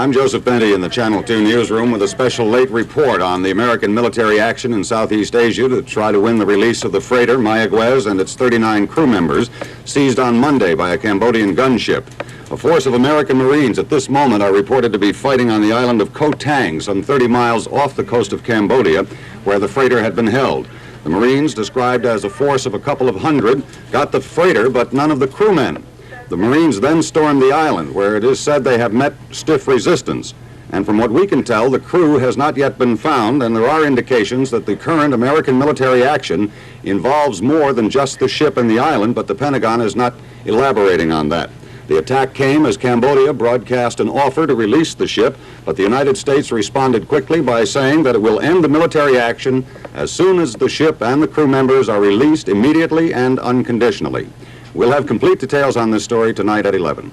I'm Joseph Benty in the Channel 2 newsroom with a special late report on the American military action in Southeast Asia to try to win the release of the freighter Mayaguez and its 39 crew members seized on Monday by a Cambodian gunship. A force of American Marines at this moment are reported to be fighting on the island of Koh Tang, some 30 miles off the coast of Cambodia, where the freighter had been held. The Marines, described as a force of a couple of hundred, got the freighter but none of the crewmen. The Marines then stormed the island, where it is said they have met stiff resistance. And from what we can tell, the crew has not yet been found, and there are indications that the current American military action involves more than just the ship and the island, but the Pentagon is not elaborating on that. The attack came as Cambodia broadcast an offer to release the ship, but the United States responded quickly by saying that it will end the military action as soon as the ship and the crew members are released immediately and unconditionally. We'll have complete details on this story tonight at 11.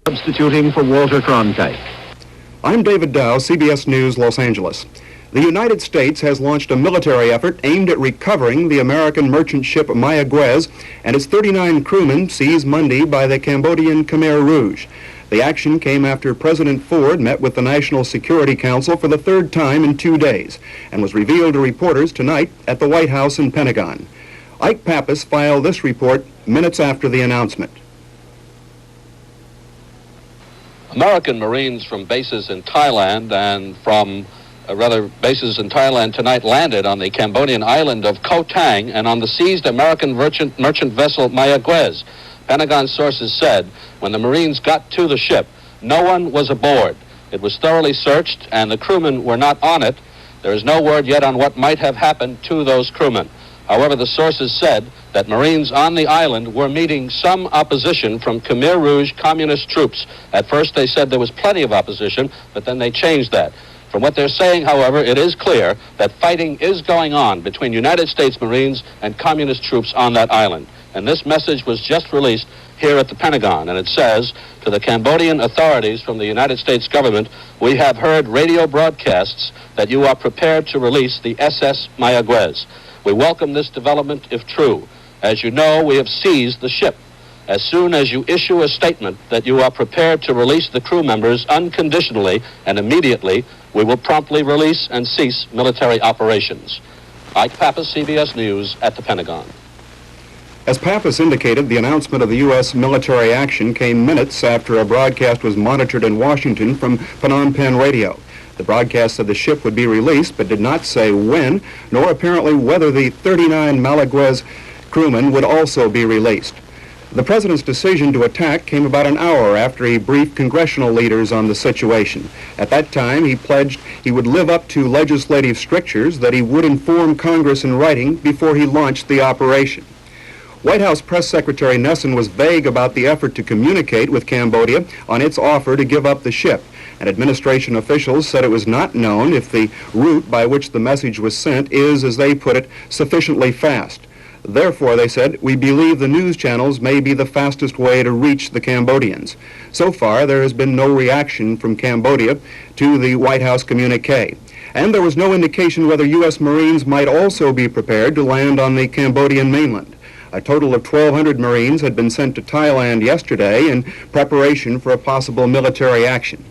Substituting for Walter Cronkite. I'm David Dow, CBS News, Los Angeles. The United States has launched a military effort aimed at recovering the American merchant ship Mayaguez and its 39 crewmen seized Monday by the Cambodian Khmer Rouge. The action came after President Ford met with the National Security Council for the third time in 2 days and was revealed to reporters tonight at the White House and Pentagon. Ike Pappas filed this report minutes after the announcement. American Marines from bases in Thailand and from bases in Thailand tonight landed on the Cambodian island of Koh Tang and on the seized American merchant vessel Mayaguez. Pentagon sources said when the Marines got to the ship, no one was aboard. It was thoroughly searched and the crewmen were not on it. There is no word yet on what might have happened to those crewmen. However, the sources said that Marines on the island were meeting some opposition from Khmer Rouge communist troops. At first they said there was plenty of opposition, but then they changed that. From what they're saying, however, it is clear that fighting is going on between United States Marines and communist troops on that island. And this message was just released here at the Pentagon, and it says, to the Cambodian authorities from the United States government, we have heard radio broadcasts that you are prepared to release the SS Mayaguez. We welcome this development if true. As you know, we have seized the ship. As soon as you issue a statement that you are prepared to release the crew members unconditionally and immediately, we will promptly release and cease military operations. Ike Pappas, CBS News at the Pentagon. As Pappas indicated, the announcement of the U.S. military action came minutes after a broadcast was monitored in Washington from Phnom Penh radio. The broadcast said the ship would be released, but did not say when, nor apparently whether the 39 Mayaguez crewmen would also be released. The president's decision to attack came about an hour after he briefed congressional leaders on the situation. At that time, he pledged he would live up to legislative strictures, that he would inform Congress in writing before he launched the operation. White House Press Secretary Nesson was vague about the effort to communicate with Cambodia on its offer to give up the ship, and administration officials said it was not known if the route by which the message was sent is, as they put it, sufficiently fast. Therefore, they said, we believe the news channels may be the fastest way to reach the Cambodians. So far, there has been no reaction from Cambodia to the White House communique. And there was no indication whether U.S. Marines might also be prepared to land on the Cambodian mainland. A total of 1,200 Marines had been sent to Thailand yesterday in preparation for a possible military action.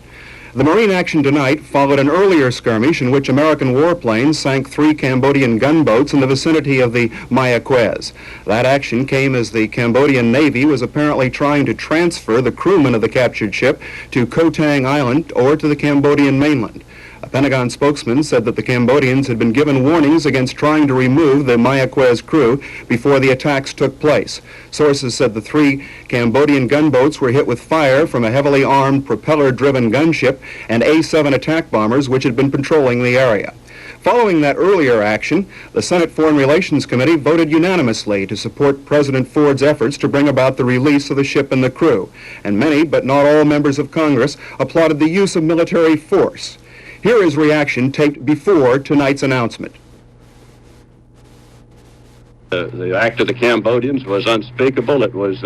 The Marine action tonight followed an earlier skirmish in which American warplanes sank 3 Cambodian gunboats in the vicinity of the Mayaguez. That action came as the Cambodian Navy was apparently trying to transfer the crewmen of the captured ship to Koh Tang Island or to the Cambodian mainland. A Pentagon spokesman said that the Cambodians had been given warnings against trying to remove the Mayaguez crew before the attacks took place. Sources said the 3 Cambodian gunboats were hit with fire from a heavily armed, propeller-driven gunship and A-7 attack bombers which had been patrolling the area. Following that earlier action, the Senate Foreign Relations Committee voted unanimously to support President Ford's efforts to bring about the release of the ship and the crew. And many, but not all, members of Congress applauded the use of military force. Here is reaction taped before tonight's announcement. The act of the Cambodians was unspeakable. It was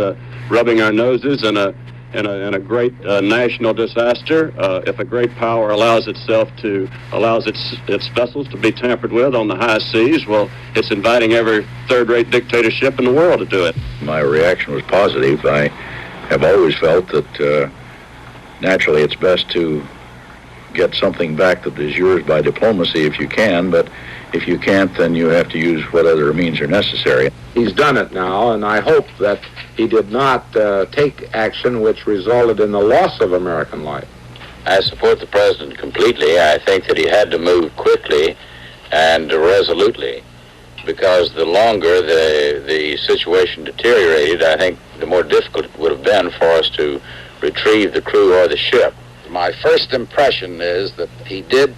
rubbing our noses in a in a great national disaster. If a great power allows its vessels to be tampered with on the high seas, well, it's inviting every third-rate dictatorship in the world to do it. My reaction was positive. I have always felt that naturally it's best to get something back that is yours by diplomacy if you can, but if you can't, then you have to use what other means are necessary. He's done it now, and I hope that he did not take action which resulted in the loss of American life. I support the president completely. I think that he had to move quickly and resolutely, because the longer the situation deteriorated, I think the more difficult it would have been for us to retrieve the crew or the ship. My first impression is that he did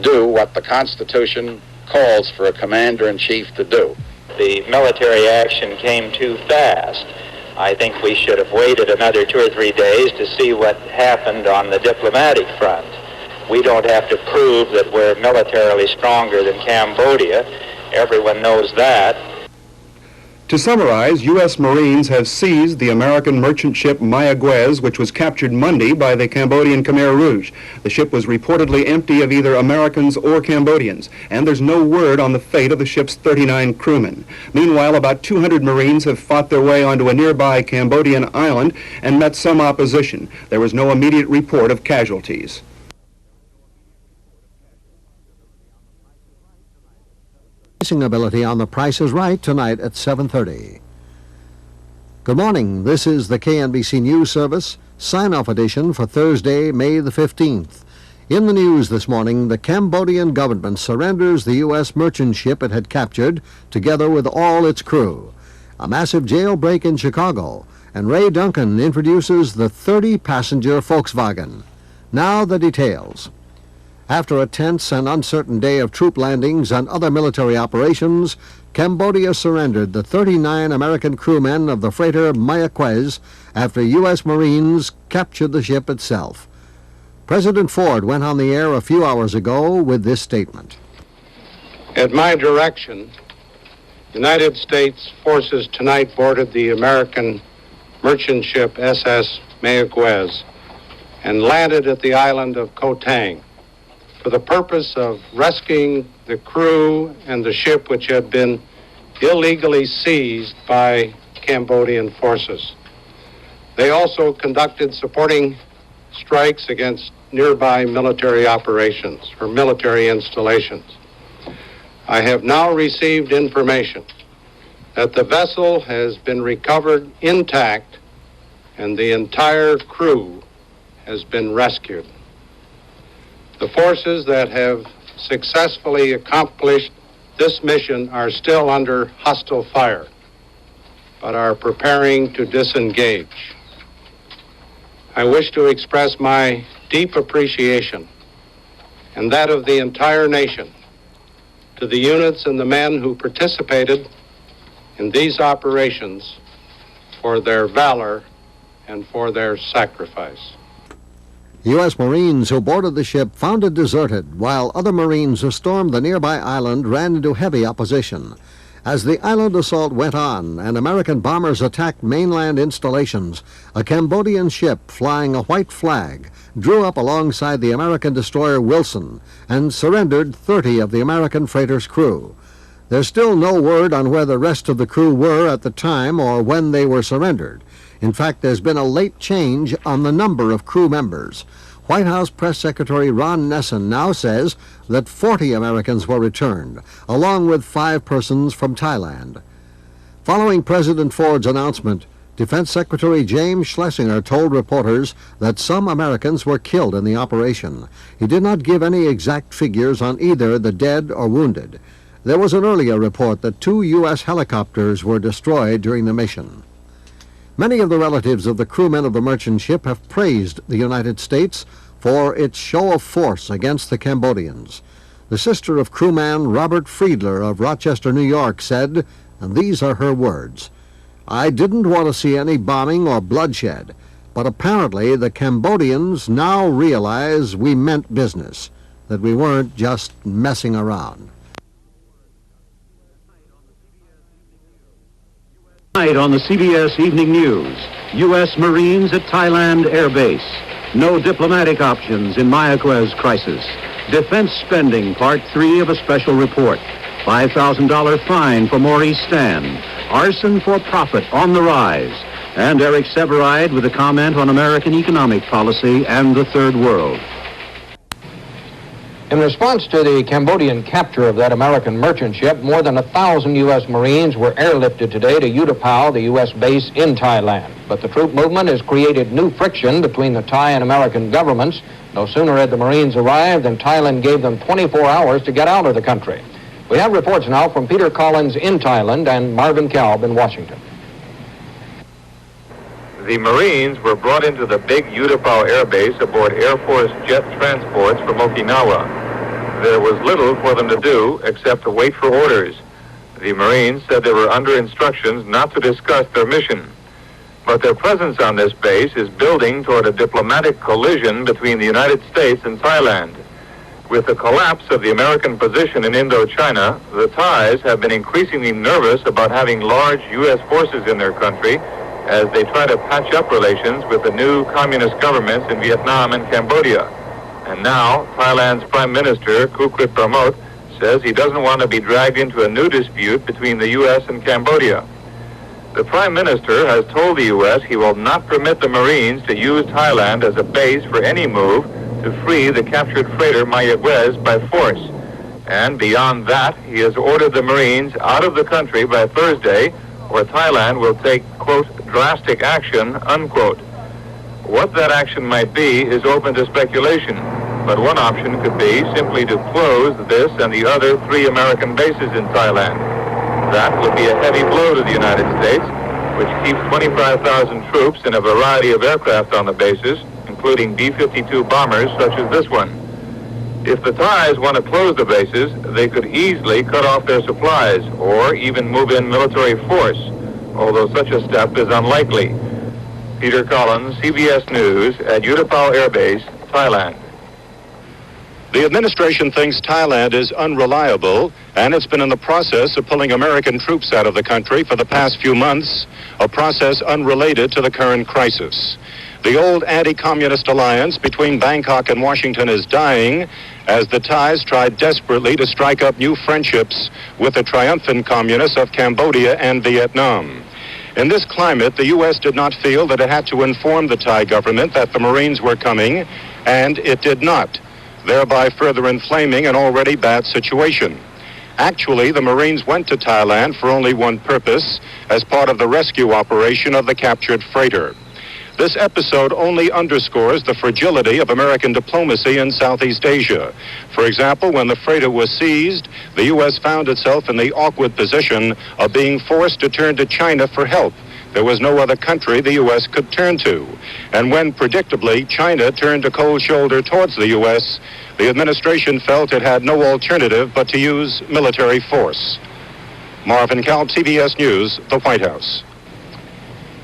do what the Constitution calls for a commander-in-chief to do. The military action came too fast. I think we should have waited another 2 or 3 days to see what happened on the diplomatic front. We don't have to prove that we're militarily stronger than Cambodia. Everyone knows that. To summarize, U.S. Marines have seized the American merchant ship Mayaguez, which was captured Monday by the Cambodian Khmer Rouge. The ship was reportedly empty of either Americans or Cambodians, and there's no word on the fate of the ship's 39 crewmen. Meanwhile, about 200 Marines have fought their way onto a nearby Cambodian island and met some opposition. There was no immediate report of casualties. Ability on The Price is Right tonight at 7:30. Good morning. This is the KNBC News Service sign-off edition for Thursday, May the 15th. In the news this morning, the Cambodian government surrenders the U.S. merchant ship it had captured, together with all its crew. A massive jailbreak in Chicago, and Ray Duncan introduces the 30-passenger Volkswagen. Now the details. After a tense and uncertain day of troop landings and other military operations, Cambodia surrendered the 39 American crewmen of the freighter Mayaguez after U.S. Marines captured the ship itself. President Ford went on the air a few hours ago with this statement. At my direction, United States forces tonight boarded the American merchant ship SS Mayaguez and landed at the island of Koh Tang for the purpose of rescuing the crew and the ship which had been illegally seized by Cambodian forces. They also conducted supporting strikes against nearby military operations or military installations. I have now received information that the vessel has been recovered intact and the entire crew has been rescued. The forces that have successfully accomplished this mission are still under hostile fire, but are preparing to disengage. I wish to express my deep appreciation and that of the entire nation to the units and the men who participated in these operations for their valor and for their sacrifice. U.S. Marines who boarded the ship found it deserted, while other Marines who stormed the nearby island ran into heavy opposition. As the island assault went on and American bombers attacked mainland installations, a Cambodian ship flying a white flag drew up alongside the American destroyer Wilson and surrendered 30 of the American freighter's crew. There's still no word on where the rest of the crew were at the time or when they were surrendered. In fact, there's been a late change on the number of crew members. White House Press Secretary Ron Nessen now says that 40 Americans were returned, along with 5 persons from Thailand. Following President Ford's announcement, Defense Secretary James Schlesinger told reporters that some Americans were killed in the operation. He did not give any exact figures on either the dead or wounded. There was an earlier report that 2 U.S. helicopters were destroyed during the mission. Many of the relatives of the crewmen of the merchant ship have praised the United States for its show of force against the Cambodians. The sister of crewman Robert Friedler of Rochester, New York, said, and these are her words, "I didn't want to see any bombing or bloodshed, but apparently the Cambodians now realize we meant business, that we weren't just messing around." Tonight on the CBS Evening News, U.S. Marines at Thailand Air Base. No diplomatic options in Mayaguez crisis. Defense spending, part 3 of a special report. $5,000 fine for Maurice Stan. Arson for profit on the rise. And Eric Severide with a comment on American economic policy and the Third World. In response to the Cambodian capture of that American merchant ship, more than 1,000 U.S. Marines were airlifted today to Utapao, the U.S. base in Thailand. But the troop movement has created new friction between the Thai and American governments. No sooner had the Marines arrived than Thailand gave them 24 hours to get out of the country. We have reports now from Peter Collins in Thailand and Marvin Kalb in Washington. The Marines were brought into the big Utapao Air Base aboard Air Force jet transports from Okinawa. There was little for them to do except to wait for orders. The Marines said they were under instructions not to discuss their mission. But their presence on this base is building toward a diplomatic collision between the United States and Thailand. With the collapse of the American position in Indochina, the Thais have been increasingly nervous about having large U.S. forces in their country as they try to patch up relations with the new communist governments in Vietnam and Cambodia. And now, Thailand's Prime Minister, Kukrit Pramot, says he doesn't want to be dragged into a new dispute between the U.S. and Cambodia. The Prime Minister has told the U.S. he will not permit the Marines to use Thailand as a base for any move to free the captured freighter Mayaguez by force. And beyond that, he has ordered the Marines out of the country by Thursday, or Thailand will take, quote, drastic action, unquote. What that action might be is open to speculation, but one option could be simply to close this and the other 3 American bases in Thailand. That would be a heavy blow to the United States, which keeps 25,000 troops and a variety of aircraft on the bases, including B-52 bombers such as this one. If the Thais want to close the bases, they could easily cut off their supplies or even move in military force, although such a step is unlikely. Peter Collins, CBS News at Utapao Air Base, Thailand. The administration thinks Thailand is unreliable, and it's been in the process of pulling American troops out of the country for the past few months, a process unrelated to the current crisis. The old anti-communist alliance between Bangkok and Washington is dying as the Thais try desperately to strike up new friendships with the triumphant communists of Cambodia and Vietnam. In this climate, the U.S. did not feel that it had to inform the Thai government that the Marines were coming, and it did not, thereby further inflaming an already bad situation. Actually, the Marines went to Thailand for only one purpose, as part of the rescue operation of the captured freighter. This episode only underscores the fragility of American diplomacy in Southeast Asia. For example, when the freighter was seized, the U.S. found itself in the awkward position of being forced to turn to China for help. There was no other country the U.S. could turn to. And when, predictably, China turned a cold shoulder towards the U.S., the administration felt it had no alternative but to use military force. Marvin Kalb, CBS News, the White House.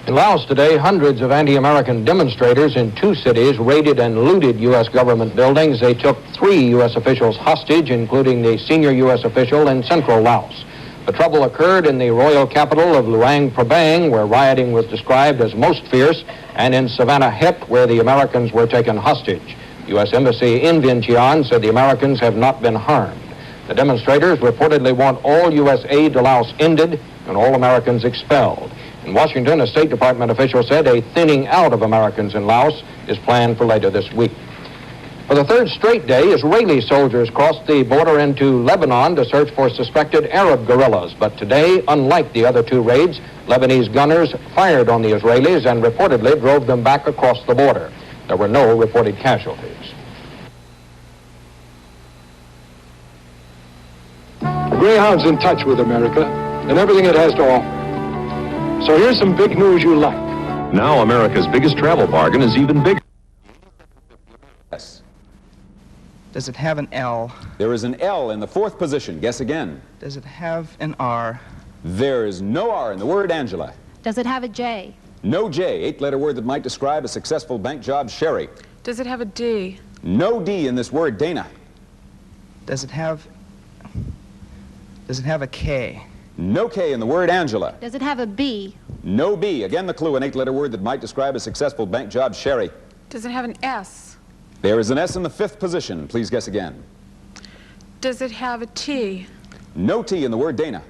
In Laos today, hundreds of anti-American demonstrators in 2 cities raided and looted U.S. government buildings. They took 3 U.S. officials hostage, including the senior U.S. official in central Laos. The trouble occurred in the royal capital of Luang Prabang, where rioting was described as most fierce, and in Savannah Hep, where the Americans were taken hostage. The U.S. Embassy in Vientiane said the Americans have not been harmed. The demonstrators reportedly want all U.S. aid to Laos ended and all Americans expelled. In Washington, a State Department official said a thinning out of Americans in Laos is planned for later this week. For the 3rd straight day, Israeli soldiers crossed the border into Lebanon to search for suspected Arab guerrillas. But today, unlike the other 2 raids, Lebanese gunners fired on the Israelis and reportedly drove them back across the border. There were no reported casualties. The Greyhound's in touch with America and everything it has to offer. So here's some big news you like. Now America's biggest travel bargain is even bigger. Yes. Does it have an L? There is an L in the 4th position. Guess again. Does it have an R? There is no R in the word Angela. Does it have a J? No J, 8-letter word that might describe a successful bank job, Sherry. Does it have a D? No D in this word, Dana. Does it have a K? No K in the word Angela. Does it have a B? No B. Again, the clue, an 8-letter word that might describe a successful bank job. Sherry. Does it have an S? There is an S in the 5th position. Please guess again. Does it have a T? No T in the word Dana.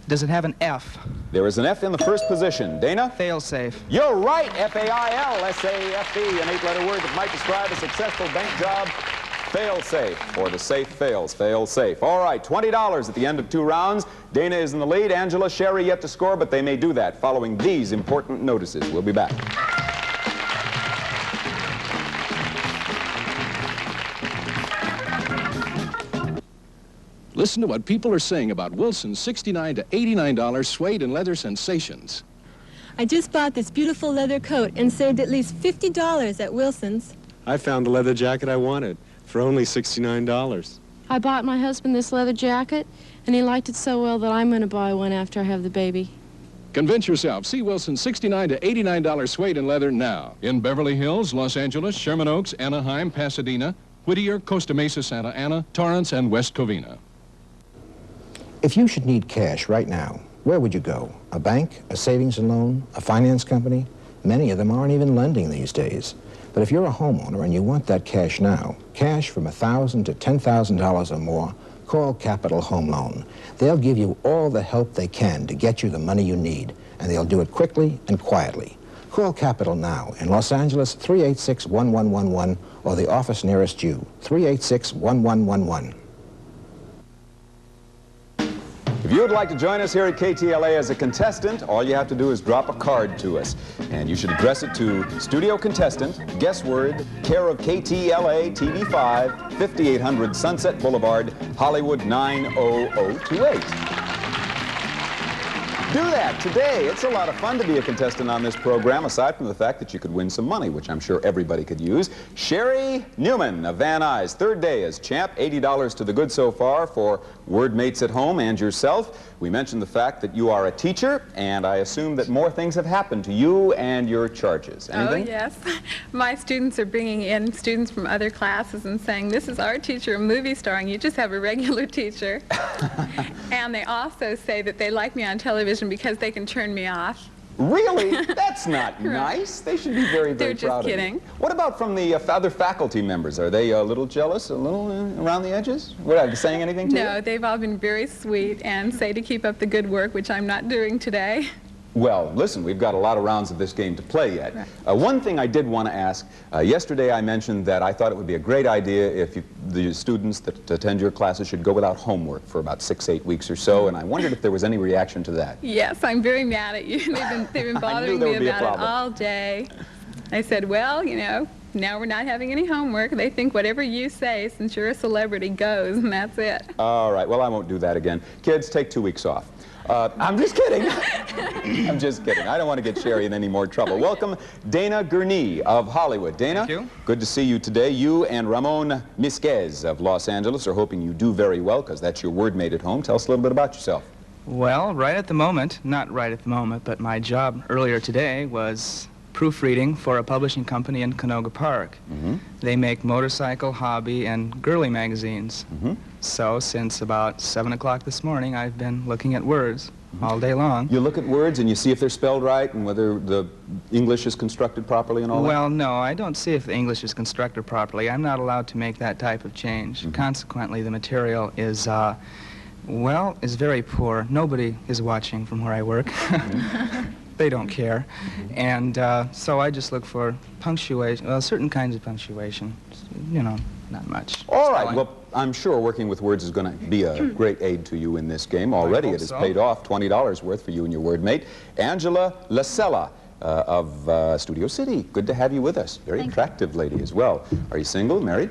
Does it have an F? There is an F in the 1st position. Dana? Fail-safe. You're right. F-A-I-L-S-A-F-E, an 8-letter word that might describe a successful bank job. Fail-safe, or the safe fails, fail-safe. All right, $20 at the end of 2 rounds. Dana is in the lead. Angela, Sherry yet to score, but they may do that following these important notices. We'll be back. Listen to what people are saying about Wilson's $69 to $89 suede and leather sensations. I just bought this beautiful leather coat and saved at least $50 at Wilson's. I found the leather jacket I wanted for only $69. I bought my husband this leather jacket, and he liked it so well that I'm going to buy one after I have the baby. Convince yourself. See Wilson's $69 to $89 suede and leather now. In Beverly Hills, Los Angeles, Sherman Oaks, Anaheim, Pasadena, Whittier, Costa Mesa, Santa Ana, Torrance, and West Covina. If you should need cash right now, where would you go? A bank, a savings and loan, a finance company? Many of them aren't even lending these days. But if you're a homeowner and you want that cash now, cash from $1,000 to $10,000 or more, call Capital Home Loan. They'll give you all the help they can to get you the money you need, and they'll do it quickly and quietly. Call Capital now in Los Angeles, 386-1111, or the office nearest you, 386-1111. If you would like to join us here at KTLA as a contestant, all you have to do is drop a card to us. And you should address it to Studio Contestant, guess word, care of KTLA-TV-5, 5800 Sunset Boulevard, Hollywood 90028. Do that today. It's a lot of fun to be a contestant on this program, aside from the fact that you could win some money, which I'm sure everybody could use. Sherry Newman of Van Nuys, 3rd day as champ, $80 to the good so far for word mates at home and yourself. We mentioned the fact that you are a teacher, and I assume that more things have happened to you and your charges. Anything? Oh, yes. My students are bringing in students from other classes and saying, this is our teacher, a movie star, and you just have a regular teacher. And they also say that they like me on television because they can turn me off. Really? That's not nice. They should be very, very proud of you. They're just kidding. What about from the other faculty members? Are they a little jealous, a little around the edges? What, are they saying anything to you? No, they've all been very sweet and say to keep up the good work, which I'm not doing today. Well, listen, we've got a lot of rounds of this game to play yet. Right. One thing I did want to ask, yesterday I mentioned that I thought it would be a great idea if the students that attend your classes should go without homework for about 6-8 weeks or so, and I wondered if there was any reaction to that. Yes, I'm very mad at you. They've been bothering me about it all day. I said, well, you know, now we're not having any homework. They think whatever you say, since you're a celebrity, goes, and that's it. All right, well, I won't do that again. Kids, take 2 weeks off. I'm just kidding. I'm just kidding. I don't want to get Sherry in any more trouble. Welcome, Dana Gurney of Hollywood. Dana, thank you. Good to see you today. You and Ramon Misquez of Los Angeles are hoping you do very well, because that's your word mate at home. Tell us a little bit about yourself. Well, right at the moment, not right at the moment, but my job earlier today was proofreading for a publishing company in Canoga Park. Mm-hmm. They make motorcycle, hobby, and girly magazines. Mm-hmm. So since about 7 o'clock this morning, I've been looking at words all day long. You look at words and you see if they're spelled right and whether the English is constructed properly and all that? Well, no, I don't see if the English is constructed properly. I'm not allowed to make that type of change. Mm-hmm. Consequently, the material is, well, is very poor. Nobody is watching from where I work. Mm-hmm. They don't care. And so I just look for punctuation, well, certain kinds of punctuation, you know, not much. All right, well, I'm sure working with words is going to be a great aid to you in this game. Already it has paid off $20 worth for you and your word mate. Angela Lasella of Studio City. Good to have you with us. Very attractive lady as well. Are you single, married?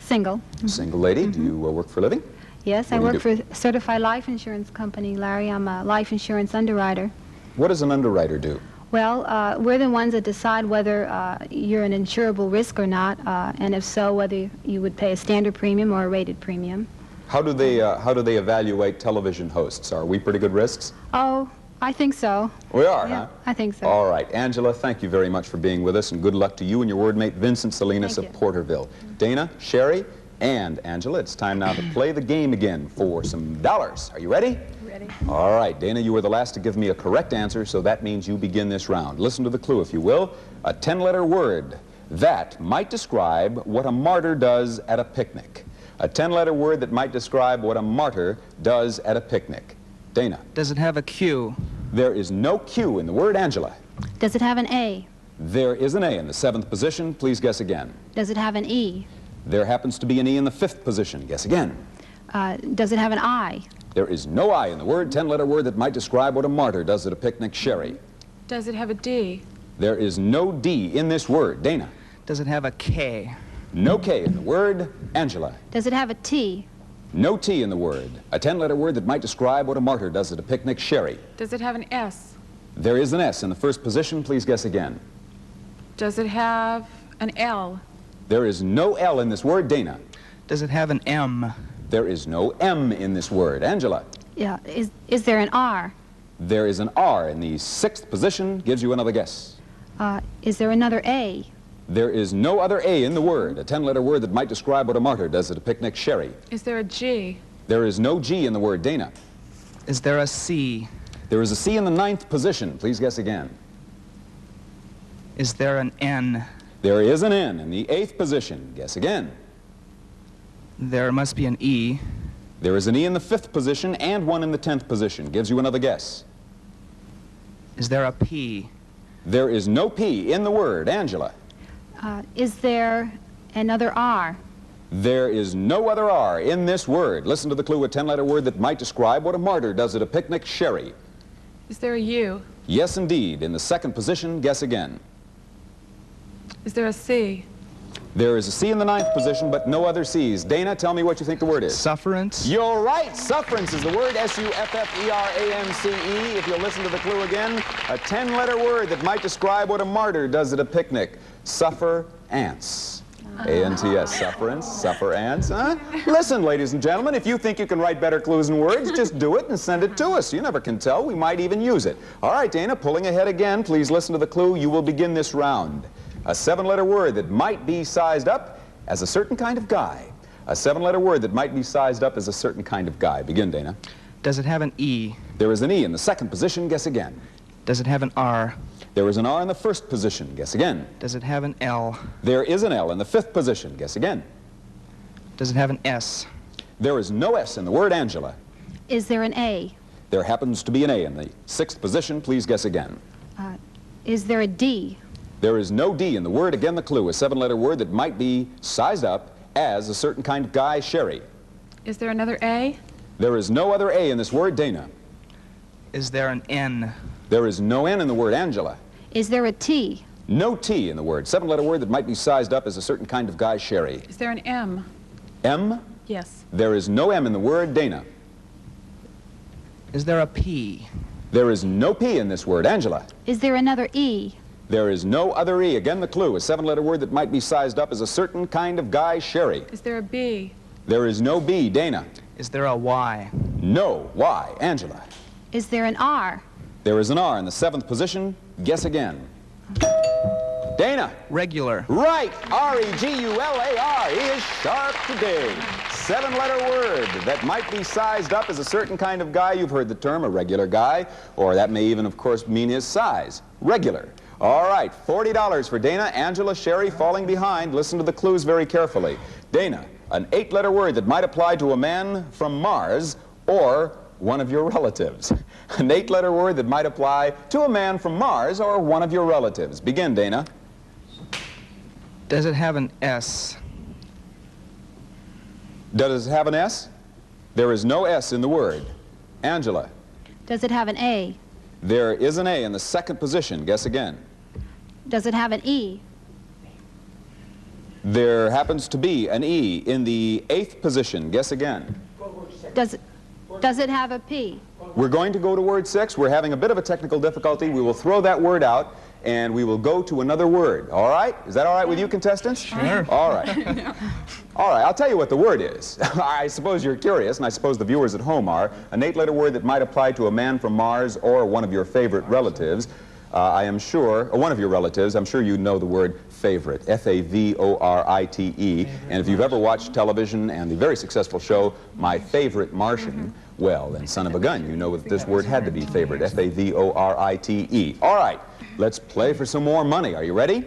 Single. Mm-hmm. Single lady. Mm-hmm. Do you work for a living? Yes, I work for a certified life insurance company, Larry. I'm a life insurance underwriter. What does an underwriter do? Well, we're the ones that decide whether you're an insurable risk or not, and if so, whether you would pay a standard premium or a rated premium. How do they evaluate television hosts? Are we pretty good risks? Oh, I think so. We are, yeah, huh? I think so. All right. Angela, thank you very much for being with us, and good luck to you and your word mate, Vincent Salinas of Porterville. Dana, Sherry, and Angela, it's time now to play the game again for some dollars. Are you ready? Ready? All right, Dana, you were the last to give me a correct answer, so that means you begin this round. Listen to the clue, if you will. A 10-letter word that might describe what a martyr does at a picnic. A 10-letter word that might describe what a martyr does at a picnic. Dana. Does it have a Q? There is no Q in the word. Angela. Does it have an A? There is an A in the 7th position. Please guess again. Does it have an E? There happens to be an E in the 5th position. Guess again. Does it have an I? There is no I in the word. 10-letter word that might describe what a martyr does at a picnic. Sherry. Does it have a D? There is no D in this word. Dana. Does it have a K? No K in the word. Angela. Does it have a T? No T in the word. A 10-letter word that might describe what a martyr does at a picnic. Sherry. Does it have an S? There is an S in the 1st position. Please guess again. Does it have an L? There is no L in this word. Dana. Does it have an M? There is no M in this word. Angela. Yeah. Is there an R? There is an R in the 6th position. Gives you another guess. Is there another A? There is no other A in the word. A 10-letter word that might describe what a martyr does at a picnic. Sherry. Is there a G? There is no G in the word. Dana. Is there a C? There is a C in the 9th position. Please guess again. Is there an N? There is an N in the 8th position. Guess again. There must be an E. There is an E in the 5th position and one in the 10th position. Gives you another guess. Is there a P? There is no P in the word. Angela. Is there another R? There is no other R in this word. Listen to the clue, a 10-letter word that might describe what a martyr does at a picnic. Sherry. Is there a U? Yes, indeed. In the 2nd position, guess again. Is there a C? There is a C in the 9th position, but no other C's. Dana, tell me what you think the word is. Sufferance? You're right. Sufferance is the word. S-U-F-F-E-R-A-N-C-E. If you'll listen to the clue again, a 10-letter word that might describe what a martyr does at a picnic. Suffer ants. A-N-T-S. Sufferance. Suffer ants. Huh? Listen, ladies and gentlemen, if you think you can write better clues and words, just do it and send it to us. You never can tell. We might even use it. All right, Dana, pulling ahead again. Please listen to the clue. You will begin this round. A 7-letter word that might be sized up as a certain kind of guy. A 7-letter word that might be sized up as a certain kind of guy. Begin, Dana. Does it have an E? There is an E in the 2nd position. Guess again. Does it have an R? There is an R in the 1st position. Guess again. Does it have an L? There is an L in the 5th position. Guess again. Does it have an S? There is no S in the word. Angela. Is there an A? There happens to be an A in the 6th position. Please guess again. Is there a D? There is no D in the word. Again, the clue, a 7-letter word that might be sized up as a certain kind of guy. Sherry. Is there another A? There is no other A in this word. Dana. Is there an N? There is no N in the word. Angela. Is there a T? No T in the word. 7-letter word that might be sized up as a certain kind of guy. Sherry. Is there an M? M? Yes. There is no M in the word. Dana. Is there a P? There is no P in this word. Angela. Is there another E? There is no other E. Again, the clue, a 7-letter word that might be sized up as a certain kind of guy. Sherry. Is there a B? There is no B. Dana. Is there a Y? No Y. Angela. Is there an R? There is an R in the 7th position. Guess again. Dana. Regular. Right. R-E-G-U-L-A-R. He is sharp today. 7-letter word that might be sized up as a certain kind of guy. You've heard the term, a regular guy, or that may even, of course, mean his size. Regular. All right, $40 for Dana. Angela, Sherry falling behind. Listen to the clues very carefully. Dana, an 8-letter word that might apply to a man from Mars or one of your relatives. An 8-letter word that might apply to a man from Mars or one of your relatives. Begin, Dana. Does it have an S? Does it have an S? There is no S in the word. Angela. Does it have an A? There is an A in the 2nd position. Guess again. Does it have an E? There happens to be an E in the 8th position. Guess again. Does it have a P? We're going to go to word 6. We're having a bit of a technical difficulty. We will throw that word out, and we will go to another word. All right? Is that all right with you, contestants? Sure. All right. All right, I'll tell you what the word is. I suppose you're curious, and I suppose the viewers at home are. An 8-letter word that might apply to a man from Mars or one of your favorite relatives. I am sure, one of your relatives, I'm sure you know the word favorite, F-A-V-O-R-I-T-E. And if you've ever watched television and the very successful show, My Favorite Martian, well, then son of a gun, you know that this word had to be favorite, F-A-V-O-R-I-T-E. All right, let's play for some more money. Are you ready?